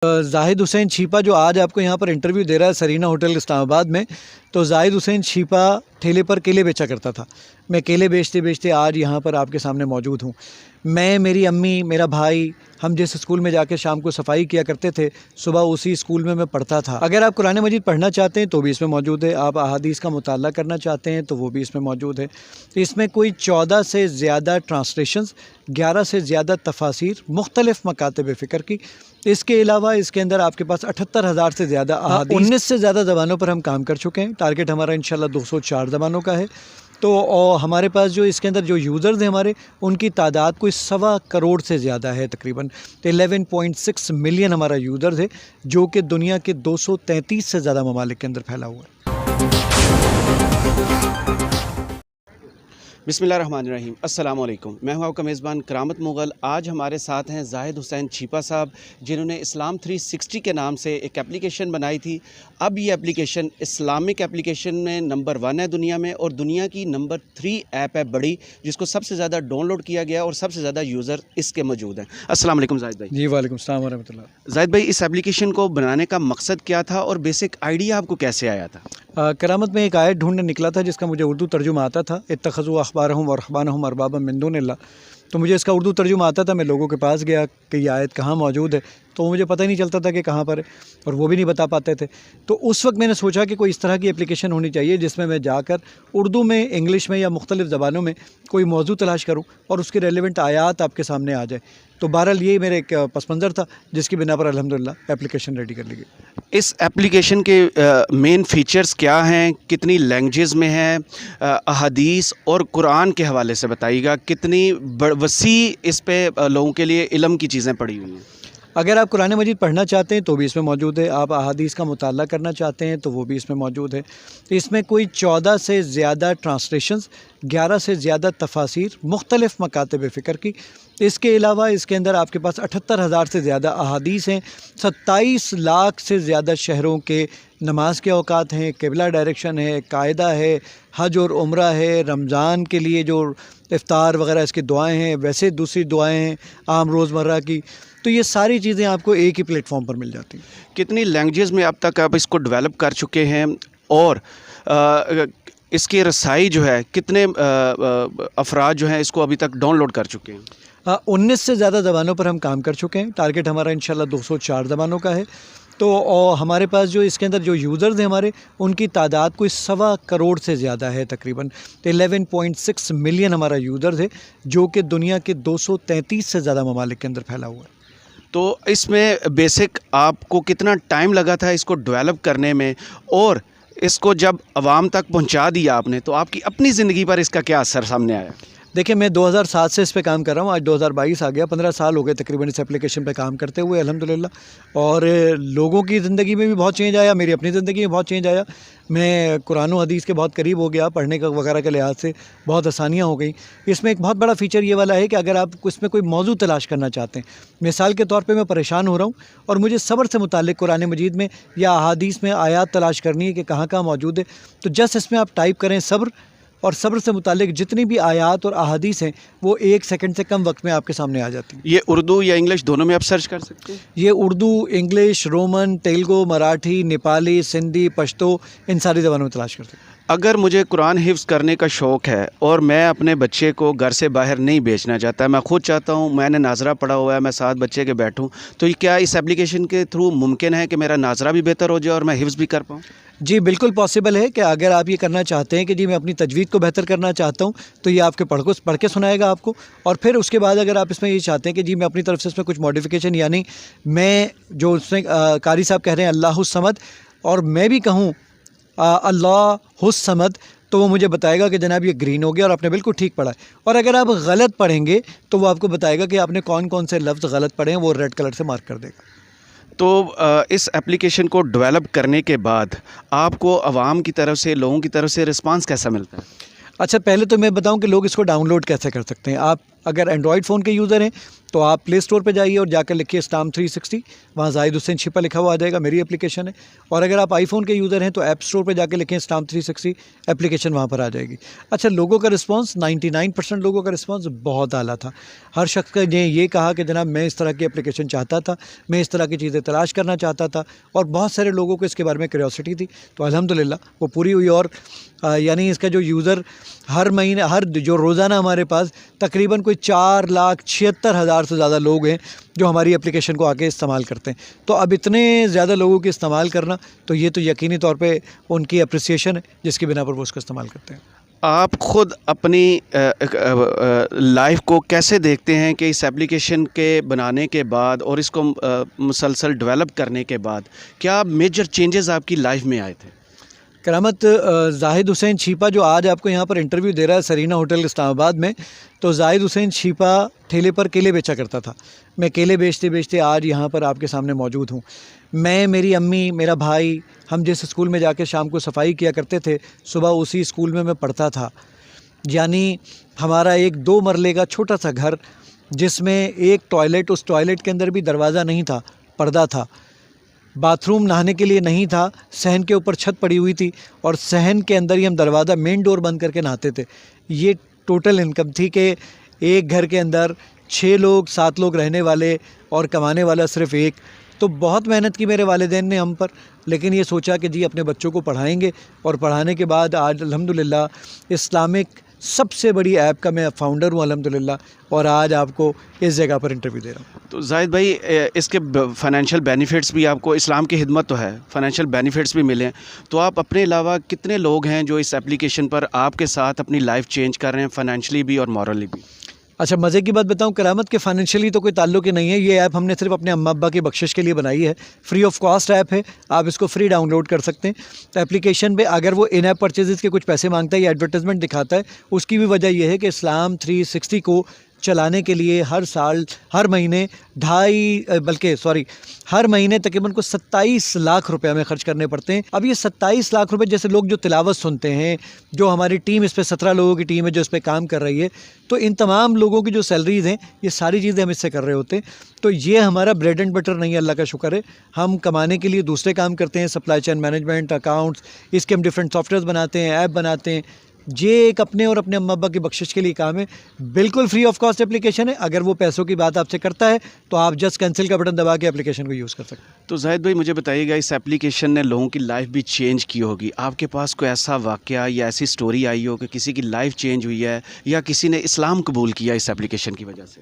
زاہد حسین چھیپا جو آج آپ کو یہاں پر انٹرویو دے رہا ہے سرینا ہوٹل اسلام آباد میں، تو زاہد حسین چھیپا ٹھیلے پر کیلے بیچا کرتا تھا۔ میں کیلے بیچتے بیچتے آج یہاں پر آپ کے سامنے موجود ہوں۔ میں، میری امی، میرا بھائی، ہم جس اسکول میں جا کے شام کو صفائی کیا کرتے تھے، صبح اسی اسکول میں پڑھتا تھا۔ اگر آپ قرآن مجید پڑھنا چاہتے ہیں تو بھی اس میں موجود ہے، آپ احادیث کا مطالعہ کرنا چاہتے ہیں تو وہ بھی اس میں موجود ہے۔ اس میں کوئی 14 سے زیادہ ٹرانسلیشنز، 11 سے زیادہ تفاسیر مختلف مکاتب فکر کی۔ اس کے علاوہ اس کے اندر آپ کے پاس 78,000 سے زیادہ احادیث، 19 سے زیادہ زبانوں پر ہم کام کر چکے ہیں۔ ٹارگٹ ہمارا انشاءاللہ 204 زبانوں کا ہے۔ تو ہمارے پاس جو اس کے اندر جو یوزرز ہیں ہمارے، ان کی تعداد کوئی 1.25 کروڑ سے زیادہ ہے، تقریباً 11.6 ملین ہمارا یوزرز ہے، جو کہ دنیا کے 233 سے زیادہ ممالک کے اندر پھیلا ہوا ہے۔ بسم اللہ الرحمن الرحیم، السلام علیکم۔ میں ہوں آپ کا میزبان کرامت مغل۔ آج ہمارے ساتھ ہیں زاہد حسین چھیپا صاحب، جنہوں نے اسلام 360 کے نام سے ایک اپلیکیشن بنائی تھی۔ اب یہ اپلیکیشن اسلامک اپلیکیشن میں نمبر 1 ہے دنیا میں، اور دنیا کی نمبر 3 ایپ ہے بڑی، جس کو سب سے زیادہ ڈاؤن لوڈ کیا گیا اور سب سے زیادہ یوزر اس کے موجود ہیں۔ السلام علیکم زاہد بھائی۔ جی وعلیکم السلام ورحمۃ اللہ۔ زاہد بھائی، اس اپلیکیشن کو بنانے کا مقصد کیا تھا اور بیسک آئیڈیا آپ کو کیسے آیا تھا؟ کرامت میں ایک آیت ڈھونڈنے نکلا تھا جس کا مجھے اردو ترجمہ آتا تھا، اتخذوا احبارهم ورهبانهم اربابا من دون اللہ۔ تو مجھے اس کا اردو ترجمہ آتا تھا، میں لوگوں کے پاس گیا کہ یہ آیت کہاں موجود ہے، تو مجھے پتہ ہی نہیں چلتا تھا کہ کہاں پر ہے، اور وہ بھی نہیں بتا پاتے تھے۔ تو اس وقت میں نے سوچا کہ کوئی اس طرح کی اپلیکیشن ہونی چاہیے جس میں میں جا کر اردو میں، انگلش میں یا مختلف زبانوں میں کوئی موضوع تلاش کروں اور اس کے ریلیونٹ آیات آپ کے سامنے آ جائے۔ تو بہرحال یہ میرے ایک پس منظر تھا جس کی بنا پر الحمدللہ اپلیکیشن ریڈی کر لی گئی۔ اس اپلیکیشن کے مین فیچرز کیا ہیں؟ کتنی لینگویجز میں ہیں؟ احادیث اور قرآن کے حوالے سے بتائیے گا، کتنی وسیع اس پہ لوگوں کے لیے علم کی چیزیں پڑی ہوئی ہیں؟ اگر آپ قرآن مجید پڑھنا چاہتے ہیں تو بھی اس میں موجود ہے، آپ احادیث کا مطالعہ کرنا چاہتے ہیں تو وہ بھی اس میں موجود ہے۔ اس میں کوئی 14 سے زیادہ ٹرانسلیشنز، 11 سے زیادہ تفاسیر مختلف مکاتب فکر کی۔ اس کے علاوہ اس کے اندر آپ کے پاس 78,000 سے زیادہ احادیث ہیں، 27 لاکھ سے زیادہ شہروں کے نماز کے اوقات ہیں، قبلہ ڈائریکشن ہے، قاعدہ ہے، حج اور عمرہ ہے، رمضان کے لیے جو افطار وغیرہ اس کی دعائیں ہیں، ویسے دوسری دعائیں ہیں عام روزمرہ کی۔ تو یہ ساری چیزیں آپ کو ایک ہی پلیٹ فارم پر مل جاتی ہیں۔ کتنی لینگویجز میں اب تک آپ اس کو ڈیولپ کر چکے ہیں، اور اس کی رسائی جو ہے کتنے افراد جو ہیں اس کو ابھی تک ڈاؤن لوڈ کر چکے ہیں؟ 19 سے زیادہ زبانوں پر ہم کام کر چکے ہیں۔ ٹارگٹ ہمارا انشاءاللہ 204 زبانوں کا ہے۔ تو ہمارے پاس جو اس کے اندر جو یوزرز ہیں ہمارے، ان کی تعداد کوئی 1.25 کروڑ سے زیادہ ہے، تقریباً 11.6 ملین ہمارا یوزرز ہے، جو کہ دنیا کے 233 سے زیادہ ممالک کے اندر پھیلا ہوا ہے۔ تو اس میں بیسک آپ کو کتنا ٹائم لگا تھا اس کو ڈیولپ کرنے میں، اور اس کو جب عوام تک پہنچا دیا آپ نے تو آپ کی اپنی زندگی پر اس کا کیا اثر سامنے آیا؟ دیکھیں، میں 2007 سے اس پہ کام کر رہا ہوں، آج 2022 آ گیا، 15 سال ہو گئے تقریباً اس اپلیکیشن پہ کام کرتے ہوئے الحمدللہ۔ اور لوگوں کی زندگی میں بھی بہت چینج آیا، میری اپنی زندگی میں بہت چینج آیا۔ میں قرآن و حدیث کے بہت قریب ہو گیا، پڑھنے کا وغیرہ کے لحاظ سے بہت آسانیاں ہو گئیں۔ اس میں ایک بہت بڑا فیچر یہ والا ہے کہ اگر آپ اس میں کوئی موضوع تلاش کرنا چاہتے ہیں، مثال کے طور پہ میں پریشان ہو رہا ہوں اور مجھے صبر سے متعلق قرآن مجید میں یا احادیث میں آیات تلاش کرنی ہے کہ کہاں کہاں موجود ہے، تو جسٹ اس میں آپ ٹائپ کریں صبر، اور صبر سے متعلق جتنی بھی آیات اور احادیث ہیں وہ 1 سیکنڈ سے کم وقت میں آپ کے سامنے آ جاتی ہیں۔ یہ اردو یا انگلش دونوں میں آپ سرچ کر سکتے ہیں؟ یہ اردو، انگلش، رومن، تیلگو، مراٹھی، نیپالی، سندھی، پشتو، ان ساری زبانوں میں تلاش کرتے ہیں۔ اگر مجھے قرآن حفظ کرنے کا شوق ہے اور میں اپنے بچے کو گھر سے باہر نہیں بھیجنا چاہتا، میں خود چاہتا ہوں، میں نے ناظرہ پڑھا ہوا ہے، میں ساتھ بچے کے بیٹھوں، تو کیا اس اپلیکیشن کے تھرو ممکن ہے کہ میرا ناظرہ بھی بہتر ہو جائے اور میں حفظ بھی کر پاؤں؟ جی بالکل پاسبل ہے کہ اگر آپ یہ کرنا چاہتے ہیں کہ جی میں اپنی تجوید کو بہتر کرنا چاہتا ہوں، تو یہ آپ کے پڑھ کے سنائے گا آپ کو، اور پھر اس کے بعد اگر آپ اس میں یہ چاہتے ہیں کہ جی میں اپنی طرف سے اس میں کچھ ماڈیفیکیشن، یعنی میں جو اس میں قاری صاحب کہہ رہے ہیں اللہ الصمد، اور میں بھی کہوں اللہ الصمد، تو وہ مجھے بتائے گا کہ جناب یہ گرین ہو گیا اور آپ نے بالکل ٹھیک پڑھا ہے۔ اور اگر آپ غلط پڑھیں گے تو وہ آپ کو بتائے گا کہ آپ نے کون کون سے لفظ غلط پڑھے ہیں، وہ ریڈ کلر سے مارک کر دے گا۔ تو اس اپلیکیشن کو ڈیولپ کرنے کے بعد آپ کو عوام کی طرف سے، لوگوں کی طرف سے رسپانس کیسا ملتا ہے؟ اچھا، پہلے تو میں بتاؤں کہ لوگ اس کو ڈاؤن لوڈ کیسے کر سکتے ہیں۔ آپ اگر اینڈرائڈ فون کے یوزر ہیں تو آپ پلے اسٹور پہ جائیے اور جا کر لکھیے اسلام 360, وہاں زاہد حسین چھیپا لکھا ہوا آ جائے گا, میری اپلیکیشن ہے. اور اگر آپ آئی فون کے یوزر ہیں تو ایپ اسٹور پہ جا کے لکھیں اسلام 360, اپلیکیشن وہاں پر آ جائے گی. اچھا, لوگوں کا رسپانس 99% لوگوں کا رسپانس بہت اعلیٰ تھا. ہر شخص نے یہ کہا کہ جناب میں اس طرح کی اپلیکیشن چاہتا تھا, میں اس طرح کی چیزیں تلاش کرنا چاہتا تھا, اور بہت سارے لوگوں کو اس کے بارے میں کیوریوسٹی تھی. تو الحمدللہ وہ پوری ہوئی. اور یعنی اس کا جو یوزر ہر مہینے جو روزانہ ہمارے پاس تقریباً کوئی 4,76,000 سے زیادہ لوگ ہیں جو ہماری اپلیکیشن کو آ کے استعمال کرتے ہیں. تو اب اتنے زیادہ لوگوں کے استعمال کرنا تو یہ تو یقینی طور پہ ان کی اپریسیشن ہے جس کی بنا پر وہ اس کا استعمال کرتے ہیں. آپ خود اپنی لائف کو کیسے دیکھتے ہیں کہ اس ایپلیکیشن کے بنانے کے بعد اور اس کو مسلسل ڈیولپ کرنے کے بعد کیا میجر چینجز آپ کی لائف میں آئے تھے؟ کرامت, زاہد حسین چھیپا جو آج آپ کو یہاں پر انٹرویو دے رہا ہے سرینا ہوٹل اسلام آباد میں, تو زاہد حسین چھیپا ٹھیلے پر کیلے بیچا کرتا تھا. میں کیلے بیچتے بیچتے آج یہاں پر آپ کے سامنے موجود ہوں. میں, میری امی, میرا بھائی, ہم جس اسکول میں جا کے شام کو صفائی کیا کرتے تھے, صبح اسی اسکول میں پڑھتا تھا. یعنی ہمارا ایک 2 مرلے کا چھوٹا سا گھر جس میں ایک ٹوائلٹ, اس ٹوائلٹ کے اندر بھی دروازہ نہیں تھا, پردہ تھا. باتھ روم نہانے کے لیے نہیں تھا, صحن کے اوپر چھت پڑی ہوئی تھی اور صحن کے اندر ہی ہم دروازہ مین ڈور بند کر کے نہاتے تھے. یہ ٹوٹل انکم تھی کہ ایک گھر کے اندر 6 لوگ 7 لوگ رہنے والے اور کمانے والا صرف ایک. تو بہت محنت کی میرے والدین نے ہم پر, لیکن یہ سوچا کہ جی اپنے بچوں کو پڑھائیں گے, اور پڑھانے کے بعد آج الحمدللہ اسلامک سب سے بڑی ایپ کا میں فاؤنڈر ہوں الحمدللہ, اور آج آپ کو اس جگہ پر انٹرویو دے رہا ہوں. تو زاہد بھائی, اس کے فائنینشیل بینیفٹس بھی آپ کو, اسلام کی خدمت تو ہے, فائنینشیل بینیفٹس بھی ملے ہیں, تو آپ اپنے علاوہ کتنے لوگ ہیں جو اس اپلیکیشن پر آپ کے ساتھ اپنی لائف چینج کر رہے ہیں, فائنینشلی بھی اور مورلی بھی؟ اچھا, مزے کی بات بتاؤں کرامت, کہ فائنینشیلی تو کوئی تعلق ہی نہیں ہے. یہ ایپ ہم نے صرف اپنے اماں ابا کی بخشش کے لیے بنائی ہے. فری آف کاسٹ ایپ ہے, آپ اس کو فری ڈاؤن لوڈ کر سکتے ہیں. تو اپلیکیشن پہ اگر وہ ان ایپ پرچیزز کے کچھ پیسے مانگتا ہے یا ایڈورٹیزمنٹ دکھاتا ہے, اس کی بھی وجہ یہ ہے کہ اسلام 360 کو چلانے کے لیے ہر مہینے ہر مہینے تقریباً کو 27 لاکھ روپے ہمیں خرچ کرنے پڑتے ہیں. اب یہ 27 لاکھ روپے, جیسے لوگ جو تلاوت سنتے ہیں, جو ہماری ٹیم اس پہ 17 لوگوں کی ٹیم ہے جو اس پہ کام کر رہی ہے, تو ان تمام لوگوں کی جو سیلریز ہیں یہ ساری چیزیں ہم اس سے کر رہے ہوتے ہیں. تو یہ ہمارا بریڈ اینڈ بٹر نہیں ہے, اللہ کا شکر ہے. ہم کمانے کے لیے دوسرے کام کرتے ہیں, سپلائی چین مینجمنٹ, اکاؤنٹس, اس کے ہم ڈفرینٹ سافٹ ویئرز بناتے ہیں, ایپ بناتے ہیں. یہ ایک اپنے اور اپنے اماں ابا کی بخشش کے لیے کام ہے. بالکل فری آف کاسٹ اپلیکیشن ہے. اگر وہ پیسوں کی بات آپ سے کرتا ہے تو آپ جسٹ کینسل کا بٹن دبا کے اپلیکیشن کو یوز کر سکتے ہیں. تو زاہد بھائی مجھے بتائیے گا, اس اپلیکیشن نے لوگوں کی لائف بھی چینج کی ہوگی. آپ کے پاس کوئی ایسا واقعہ یا ایسی سٹوری آئی ہو کہ کسی کی لائف چینج ہوئی ہے یا کسی نے اسلام قبول کیا اس اپلیکیشن کی وجہ سے؟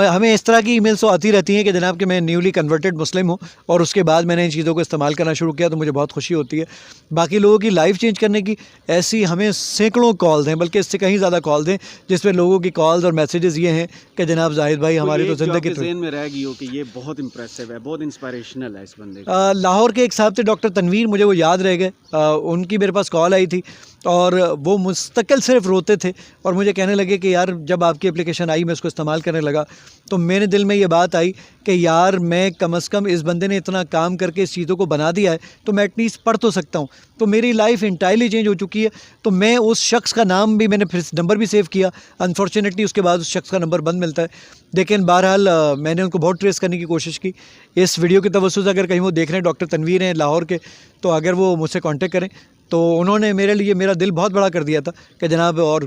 ہمیں اس طرح کی ای میلز تو آتی رہتی ہیں کہ جناب کہ میں نیولی کنورٹڈ مسلم ہوں اور اس کے بعد میں نے ان چیزوں کو استعمال کرنا شروع کیا, تو مجھے بہت خوشی ہوتی ہے. باقی لوگوں کی لائف چینج کرنے کی ایسی ہمیں سینکڑوں کالز ہیں, بلکہ اس سے کہیں زیادہ کالز ہیں, جس میں لوگوں کی کالز اور میسیجز یہ ہیں کہ جناب زاہد بھائی ہماری تو زندگی ذہن میں رہ گئی ہو کہ یہ بہت امپریسو ہے, بہت انسپائریشنل ہے اس بندے. لاہور کے ایک صاحب تھے ڈاکٹر تنویر, مجھے وہ یاد رہ گئے. ان کی میرے پاس کال آئی تھی اور وہ مستقل صرف روتے تھے اور مجھے کہنے لگے کہ یار جب آپ کی اپلیکیشن آئی میں اس کو استعمال کرنے لگا تو میرے دل میں یہ بات آئی کہ یار میں کم از کم اس بندے نے اتنا کام کر کے اس چیزوں کو بنا دیا ہے تو میں ایٹ لیسٹ پڑھ تو سکتا ہوں. تو میری لائف انٹائرلی چینج ہو چکی ہے. تو میں اس شخص کا نام بھی, میں نے پھر نمبر بھی سیو کیا. انفارچونیٹلی اس کے بعد اس شخص کا نمبر بند ملتا ہے, لیکن بہرحال میں نے ان کو بہت ٹریس کرنے کی کوشش کی. اس ویڈیو کے توسط سے اگر کہیں وہ دیکھ رہے ہیں, ڈاکٹر تنویر ہیں لاہور کے, تو اگر وہ مجھ سے کانٹیکٹ کریں. تو انہوں نے میرے لیے میرا دل بہت بڑا کر دیا تھا کہ جناب, اور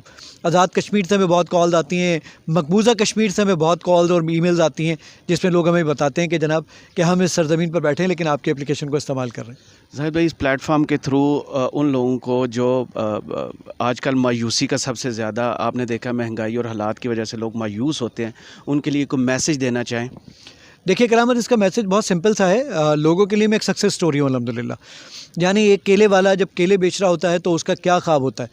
آزاد کشمیر سے ہمیں بہت کالز آتی ہیں, مقبوضہ کشمیر سے ہمیں بہت کالز اور ای میلز آتی ہیں جس میں لوگ ہمیں بتاتے ہیں کہ جناب کہ ہم اس سرزمین پر بیٹھے ہیں لیکن آپ کی اپلیکیشن کو استعمال کر رہے ہیں. زاہد بھائی, اس پلیٹ فارم کے تھرو ان لوگوں کو جو آج کل مایوسی کا سب سے زیادہ آپ نے دیکھا, مہنگائی اور حالات کی وجہ سے لوگ مایوس ہوتے ہیں, ان کے لیے کوئی میسیج دینا چاہیں؟ دیکھیے کرامت, اس کا میسیج بہت سمپل سا ہے. لوگوں کے لیے میں ایک سکسیس سٹوری ہوں الحمدللہ. یعنی ایک کیلے والا جب کیلے بیچ رہا ہوتا ہے تو اس کا کیا خواب ہوتا ہے,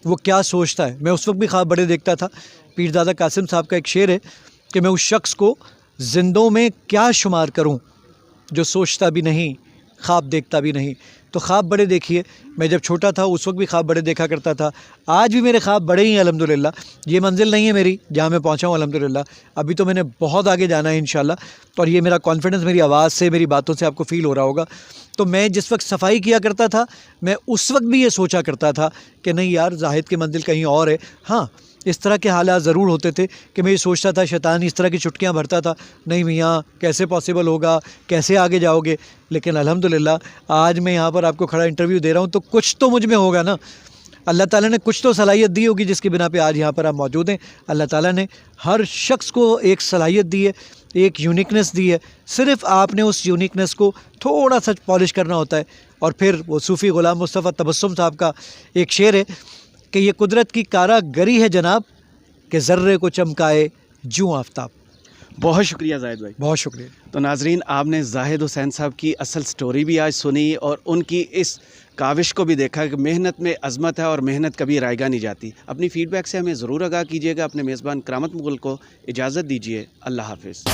وہ کیا سوچتا ہے. میں اس وقت بھی خواب بڑے دیکھتا تھا. پیرزادہ قاسم صاحب کا ایک شعر ہے کہ میں اس شخص کو زندوں میں کیا شمار کروں جو سوچتا بھی نہیں, خواب دیکھتا بھی نہیں. تو خواب بڑے دیکھیے. میں جب چھوٹا تھا اس وقت بھی خواب بڑے دیکھا کرتا تھا. آج بھی میرے خواب بڑے ہی ہیں الحمدللہ. یہ منزل نہیں ہے میری جہاں میں پہنچا ہوں الحمدللہ, ابھی تو میں نے بہت آگے جانا ہے انشاءاللہ. اور یہ میرا کانفیڈنس میری آواز سے, میری باتوں سے آپ کو فیل ہو رہا ہوگا. تو میں جس وقت صفائی کیا کرتا تھا, میں اس وقت بھی یہ سوچا کرتا تھا کہ نہیں یار, زاہد کی منزل کہیں اور ہے. ہاں, اس طرح کے حالات ضرور ہوتے تھے کہ میں یہ سوچتا تھا، شیطان اس طرح کی چٹکیاں بھرتا تھا، نہیں میاں کیسے پاسبل ہوگا، کیسے آگے جاؤ گے. لیکن الحمدللہ آج میں یہاں پر آپ کو کھڑا انٹرویو دے رہا ہوں تو کچھ تو مجھ میں ہوگا نا. اللہ تعالیٰ نے کچھ تو صلاحیت دی ہوگی جس کی بنا پہ آج یہاں پر آپ موجود ہیں. اللہ تعالیٰ نے ہر شخص کو ایک صلاحیت دی ہے، ایک یونیکنیس دی ہے. صرف آپ نے اس یونیکنیس کو تھوڑا سا پالش کرنا ہوتا ہے. اور پھر وہ صوفی غلام مصطفیٰ تبسم صاحب کا ایک شعر ہے کہ یہ قدرت کی کارا گری ہے جناب کہ ذرے کو چمکائے جوں آفتاب. بہت شکریہ زاہد بھائی. بہت شکریہ. تو ناظرین، آپ نے زاہد حسین صاحب کی اصل سٹوری بھی آج سنی اور ان کی اس کاوش کو بھی دیکھا کہ محنت میں عظمت ہے اور محنت کبھی رائیگاں نہیں جاتی. اپنی فیڈ بیک سے ہمیں ضرور آگاہ کیجیے گا. اپنے میزبان کرامت مغل کو اجازت دیجیے. اللہ حافظ.